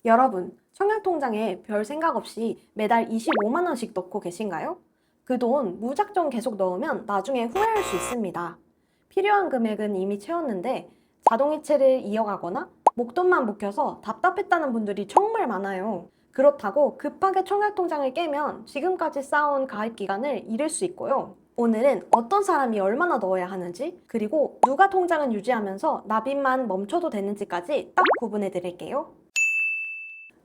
여러분, 청약통장에 별 생각 없이 매달 25만 원씩 넣고 계신가요? 그 돈 무작정 계속 넣으면 나중에 후회할 수 있습니다. 필요한 금액은 이미 채웠는데 자동이체를 이어가거나 목돈만 묵혀서 답답했다는 분들이 정말 많아요. 그렇다고 급하게 청약통장을 깨면 지금까지 쌓아온 가입 기간을 잃을 수 있고요. 오늘은 어떤 사람이 얼마나 넣어야 하는지, 그리고 누가 통장을 유지하면서 납입만 멈춰도 되는지까지 딱 구분해 드릴게요.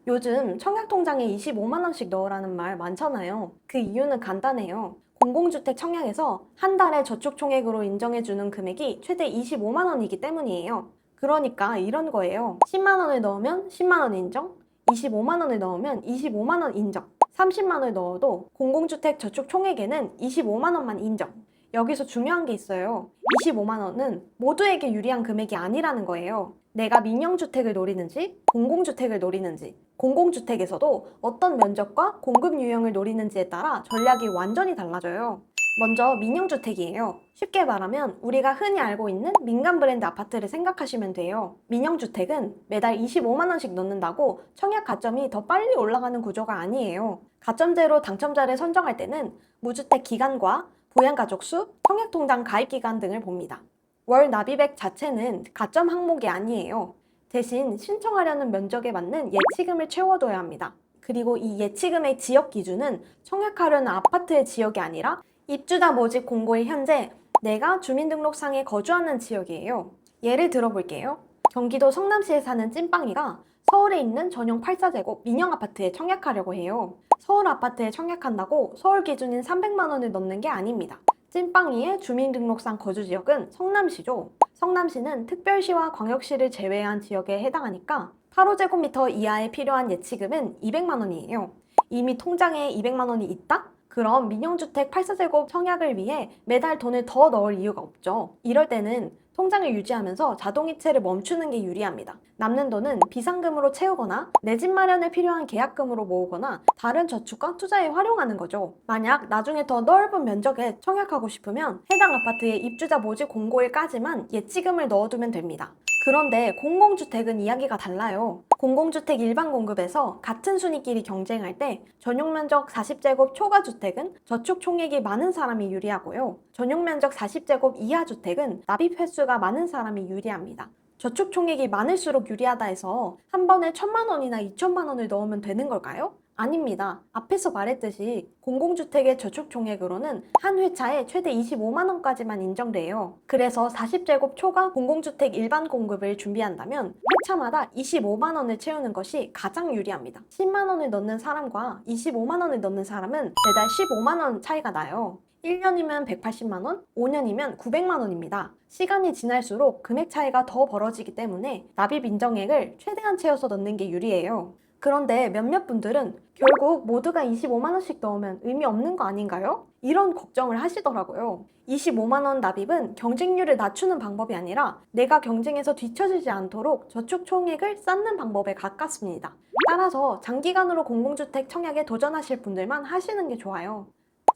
요즘 청약통장에 25만 원씩 넣으라는 말 많잖아요. 그 이유는 간단해요. 공공주택 청약에서 한 달에 저축총액으로 인정해주는 금액이 최대 25만 원이기 때문이에요. 그러니까 이런 거예요. 10만 원을 넣으면 10만 원 인정, 25만 원을 넣으면 25만 원 인정, 30만 원을 넣어도 공공주택 저축총액에는 25만 원만 인정. 여기서 중요한 게 있어요. 25만 원은 모두에게 유리한 금액이 아니라는 거예요. 내가 민영주택을 노리는지 공공주택을 노리는지, 공공주택에서도 어떤 면적과 공급 유형을 노리는지에 따라 전략이 완전히 달라져요. 먼저 민영주택이에요. 쉽게 말하면 우리가 흔히 알고 있는 민간 브랜드 아파트를 생각하시면 돼요. 민영주택은 매달 25만 원씩 넣는다고 청약 가점이 더 빨리 올라가는 구조가 아니에요. 가점제로 당첨자를 선정할 때는 무주택 기간과 부양가족 수, 청약통장 가입 기간 등을 봅니다. 월 납입액 자체는 가점 항목이 아니에요. 대신 신청하려는 면적에 맞는 예치금을 채워둬야 합니다. 그리고 이 예치금의 지역 기준은 청약하려는 아파트의 지역이 아니라 입주자 모집 공고일 현재 내가 주민등록상에 거주하는 지역이에요. 예를 들어볼게요. 경기도 성남시에 사는 찐빵이가 서울에 있는 전용 84제곱 민영아파트에 청약하려고 해요. 서울 아파트에 청약한다고 서울 기준인 300만 원을 넣는 게 아닙니다. 찐빵이의 주민등록상 거주지역은 성남시죠. 성남시는 특별시와 광역시를 제외한 지역에 해당하니까 8호제곱미터 이하에 필요한 예치금은 200만 원이에요. 이미 통장에 200만 원이 있다? 그럼 민영주택 84제곱 청약을 위해 매달 돈을 더 넣을 이유가 없죠. 이럴 때는 통장을 유지하면서 자동이체를 멈추는 게 유리합니다. 남는 돈은 비상금으로 채우거나 내 집 마련에 필요한 계약금으로 모으거나 다른 저축과 투자에 활용하는 거죠. 만약 나중에 더 넓은 면적에 청약하고 싶으면 해당 아파트의 입주자 모집 공고일까지만 예치금을 넣어두면 됩니다. 그런데 공공주택은 이야기가 달라요. 공공주택 일반 공급에서 같은 순위끼리 경쟁할 때 전용면적 40제곱 초과 주택은 저축 총액이 많은 사람이 유리하고요. 전용면적 40제곱 이하 주택은 납입 횟수가 많은 사람이 유리합니다. 저축 총액이 많을수록 유리하다 해서 한 번에 1,000만 원이나 2,000만 원을 넣으면 되는 걸까요? 아닙니다. 앞에서 말했듯이 공공주택의 저축총액으로는 한 회차에 최대 25만 원까지만 인정돼요. 그래서 40제곱 초과 공공주택 일반 공급을 준비한다면 회차마다 25만 원을 채우는 것이 가장 유리합니다. 10만 원을 넣는 사람과 25만 원을 넣는 사람은 매달 15만 원 차이가 나요. 1년이면 180만 원, 5년이면 900만 원입니다. 시간이 지날수록 금액 차이가 더 벌어지기 때문에 납입 인정액을 최대한 채워서 넣는 게 유리해요. 그런데 몇몇 분들은 결국 모두가 25만 원씩 넣으면 의미 없는 거 아닌가요? 이런 걱정을 하시더라고요. 25만 원 납입은 경쟁률을 낮추는 방법이 아니라 내가 경쟁에서 뒤처지지 않도록 저축 총액을 쌓는 방법에 가깝습니다. 따라서 장기간으로 공공주택 청약에 도전하실 분들만 하시는 게 좋아요.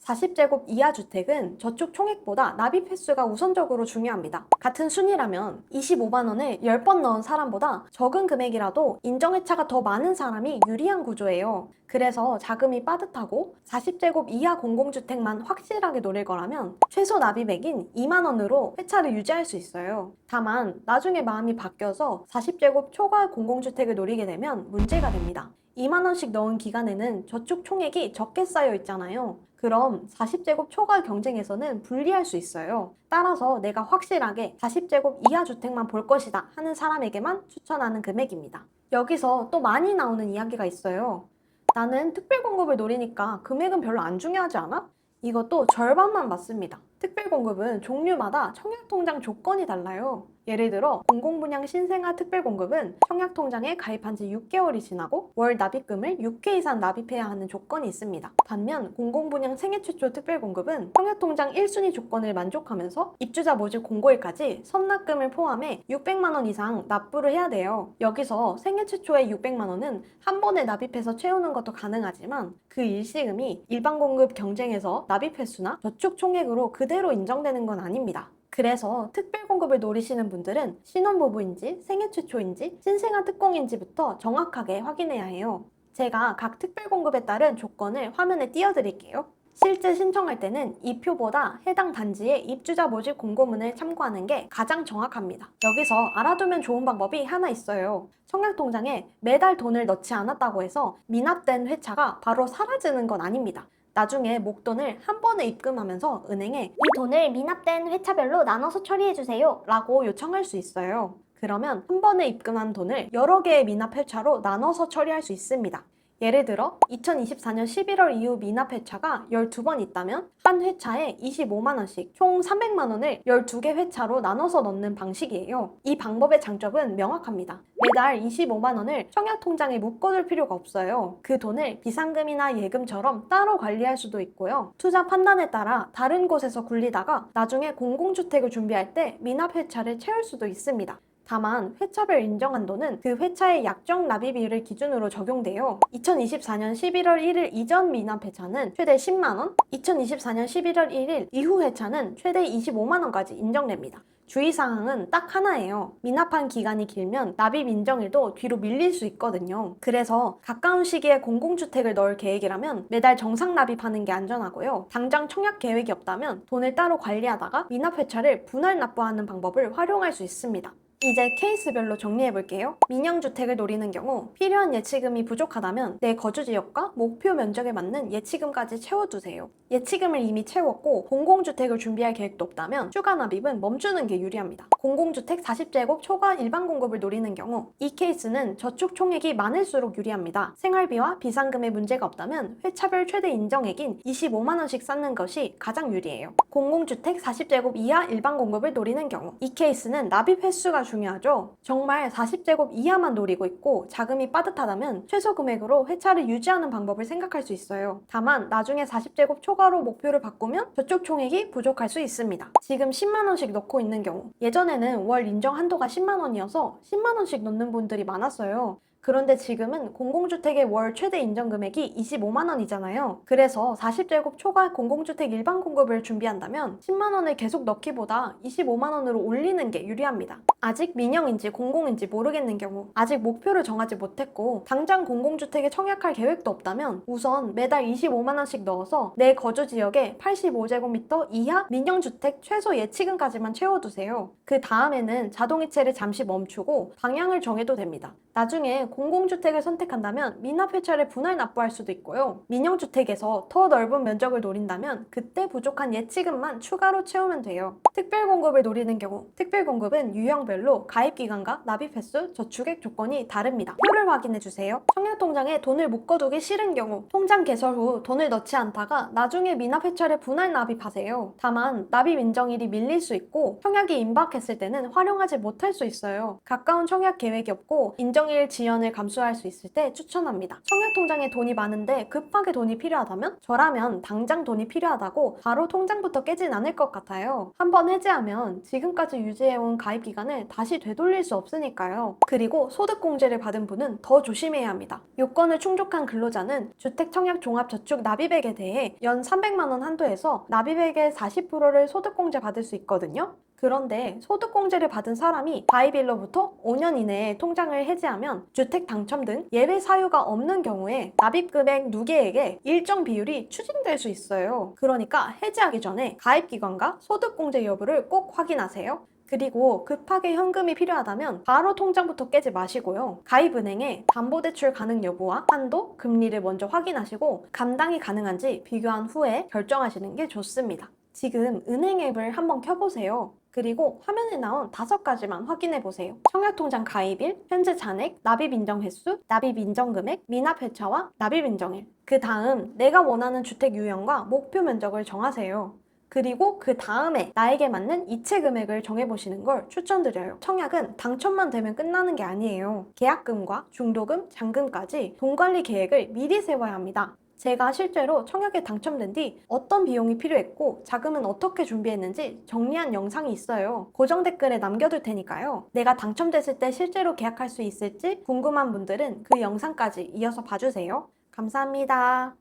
40제곱 이하 주택은 저축 총액보다 납입 횟수가 우선적으로 중요합니다. 같은 순위라면 25만 원을 10번 넣은 사람보다 적은 금액이라도 인정회차가 더 많은 사람이 유리한 구조예요. 그래서 자금이 빠듯하고 40제곱 이하 공공주택만 확실하게 노릴 거라면 최소 납입액인 2만 원으로 회차를 유지할 수 있어요. 다만 나중에 마음이 바뀌어서 40제곱 초과 공공주택을 노리게 되면 문제가 됩니다. 2만 원씩 넣은 기간에는 저축 총액이 적게 쌓여 있잖아요. 그럼 40제곱 초과 경쟁에서는 불리할 수 있어요. 따라서 내가 확실하게 40제곱 이하 주택만 볼 것이다 하는 사람에게만 추천하는 금액입니다. 여기서 또 많이 나오는 이야기가 있어요. 나는 특별공급을 노리니까 금액은 별로 안 중요하지 않아? 이것도 절반만 맞습니다. 특별공급은 종류마다 청약통장 조건이 달라요. 예를 들어 공공분양 신생아 특별공급은 청약통장에 가입한 지 6개월이 지나고 월 납입금을 6회 이상 납입해야 하는 조건이 있습니다. 반면 공공분양 생애 최초 특별공급은 청약통장 1순위 조건을 만족하면서 입주자 모집 공고일까지 선납금을 포함해 600만 원 이상 납부를 해야 돼요. 여기서 생애 최초의 600만 원은 한 번에 납입해서 채우는 것도 가능하지만 그 일시금이 일반 공급 경쟁에서 납입 횟수나 저축 총액으로 그대로 인정되는 건 아닙니다. 그래서 특별공급을 노리시는 분들은 신혼부부인지 생애 최초인지 신생아 특공인지부터 정확하게 확인해야 해요. 제가 각 특별공급에 따른 조건을 화면에 띄워드릴게요. 실제 신청할 때는 이 표보다 해당 단지의 입주자 모집 공고문을 참고하는 게 가장 정확합니다. 여기서 알아두면 좋은 방법이 하나 있어요. 청약통장에 매달 돈을 넣지 않았다고 해서 미납된 회차가 바로 사라지는 건 아닙니다. 나중에 목돈을 한 번에 입금하면서 은행에 이 돈을 미납된 회차별로 나눠서 처리해주세요 라고 요청할 수 있어요. 그러면 한 번에 입금한 돈을 여러 개의 미납 회차로 나눠서 처리할 수 있습니다. 예를 들어 2024년 11월 이후 미납 회차가 12번 있다면 한 회차에 25만 원씩 총 300만 원을 12개 회차로 나눠서 넣는 방식이에요. 이 방법의 장점은 명확합니다. 매달 25만 원을 청약통장에 묶어둘 필요가 없어요. 그 돈을 비상금이나 예금처럼 따로 관리할 수도 있고요. 투자 판단에 따라 다른 곳에서 굴리다가 나중에 공공주택을 준비할 때 미납 회차를 채울 수도 있습니다. 다만 회차별 인정한도는 그 회차의 약정 납입일을 기준으로 적용돼요. 2024년 11월 1일 이전 미납 회차는 최대 10만 원, 2024년 11월 1일 이후 회차는 최대 25만 원까지 인정됩니다. 주의사항은 딱 하나예요. 미납한 기간이 길면 납입 인정일도 뒤로 밀릴 수 있거든요. 그래서 가까운 시기에 공공주택을 넣을 계획이라면 매달 정상 납입하는 게 안전하고요. 당장 청약 계획이 없다면 돈을 따로 관리하다가 미납 회차를 분할 납부하는 방법을 활용할 수 있습니다. 이제 케이스별로 정리해볼게요. 민영주택을 노리는 경우 필요한 예치금이 부족하다면 내 거주지역과 목표 면적에 맞는 예치금까지 채워두세요. 예치금을 이미 채웠고 공공주택을 준비할 계획도 없다면 추가 납입은 멈추는 게 유리합니다. 공공주택 40제곱 초과 일반 공급을 노리는 경우 이 케이스는 저축 총액이 많을수록 유리합니다. 생활비와 비상금에 문제가 없다면 회차별 최대 인정액인 25만 원씩 쌓는 것이 가장 유리해요. 공공주택 40제곱 이하 일반 공급을 노리는 경우 이 케이스는 납입 횟수가 중요하죠. 정말 40제곱 이하만 노리고 있고 자금이 빠듯하다면 최소 금액으로 회차를 유지하는 방법을 생각할 수 있어요. 다만 나중에 40제곱 초과로 목표를 바꾸면 저축 총액이 부족할 수 있습니다. 지금 10만 원씩 넣고 있는 경우 예전에는 월 인정 한도가 10만 원이어서 10만 원씩 넣는 분들이 많았어요. 그런데 지금은 공공주택의 월 최대 인정 금액이 25만 원이잖아요. 그래서 40제곱 초과 공공주택 일반 공급을 준비한다면 10만 원을 계속 넣기보다 25만 원으로 올리는 게 유리합니다. 아직 민영인지 공공인지 모르겠는 경우, 아직 목표를 정하지 못했고 당장 공공주택에 청약할 계획도 없다면 우선 매달 25만 원씩 넣어서 내 거주 지역에 85제곱미터 이하 민영주택 최소 예치금까지만 채워두세요. 그 다음에는 자동이체를 잠시 멈추고 방향을 정해도 됩니다. 나중에 공공주택을 선택한다면 미납 회차를 분할 납부할 수도 있고요. 민영주택에서 더 넓은 면적을 노린다면 그때 부족한 예치금만 추가로 채우면 돼요. 특별공급을 노리는 경우 특별공급은 유형별로 가입기간과 납입 횟수, 저축액 조건이 다릅니다. 표를 확인해주세요. 청약통장에 돈을 묶어두기 싫은 경우 통장 개설 후 돈을 넣지 않다가 나중에 미납 회차를 분할 납입하세요. 다만 납입 인정일이 밀릴 수 있고 청약이 임박했을 때는 활용하지 못할 수 있어요. 가까운 청약 계획이 없고 인정일 지연을 감수할 수 있을 때 추천합니다. 청약통장에 돈이 많은데 급하게 돈이 필요하다면 저라면 당장 돈이 필요하다고 바로 통장부터 깨진 않을 것 같아요. 한번 해지하면 지금까지 유지해온 가입기간을 다시 되돌릴 수 없으니까요. 그리고 소득공제를 받은 분은 더 조심해야 합니다. 요건을 충족한 근로자는 주택청약종합저축 납입액에 대해 연 300만 원 한도에서 납입액의 40%를 소득공제 받을 수 있거든요. 그런데 소득공제를 받은 사람이 가입일로부터 5년 이내에 통장을 해지하면 주택 당첨 등 예외 사유가 없는 경우에 납입금액 누계액의 일정 비율이 추징될 수 있어요. 그러니까 해지하기 전에 가입기관과 소득공제 여부를 꼭 확인하세요. 그리고 급하게 현금이 필요하다면 바로 통장부터 깨지 마시고요. 가입은행에 담보대출 가능 여부와 한도, 금리를 먼저 확인하시고 감당이 가능한지 비교한 후에 결정하시는 게 좋습니다. 지금 은행 앱을 한번 켜보세요. 그리고 화면에 나온 5가지만 확인해보세요. 청약통장 가입일, 현재 잔액, 납입 인정 횟수, 납입 인정 금액, 미납 회차와 납입 인정일. 그 다음 내가 원하는 주택 유형과 목표 면적을 정하세요. 그리고 그 다음에 나에게 맞는 이체 금액을 정해보시는 걸 추천드려요. 청약은 당첨만 되면 끝나는 게 아니에요. 계약금과 중도금, 잔금까지 돈 관리 계획을 미리 세워야 합니다. 제가 실제로 청약에 당첨된 뒤 어떤 비용이 필요했고 자금은 어떻게 준비했는지 정리한 영상이 있어요. 고정 댓글에 남겨둘 테니까요. 내가 당첨됐을 때 실제로 계약할 수 있을지 궁금한 분들은 그 영상까지 이어서 봐주세요. 감사합니다.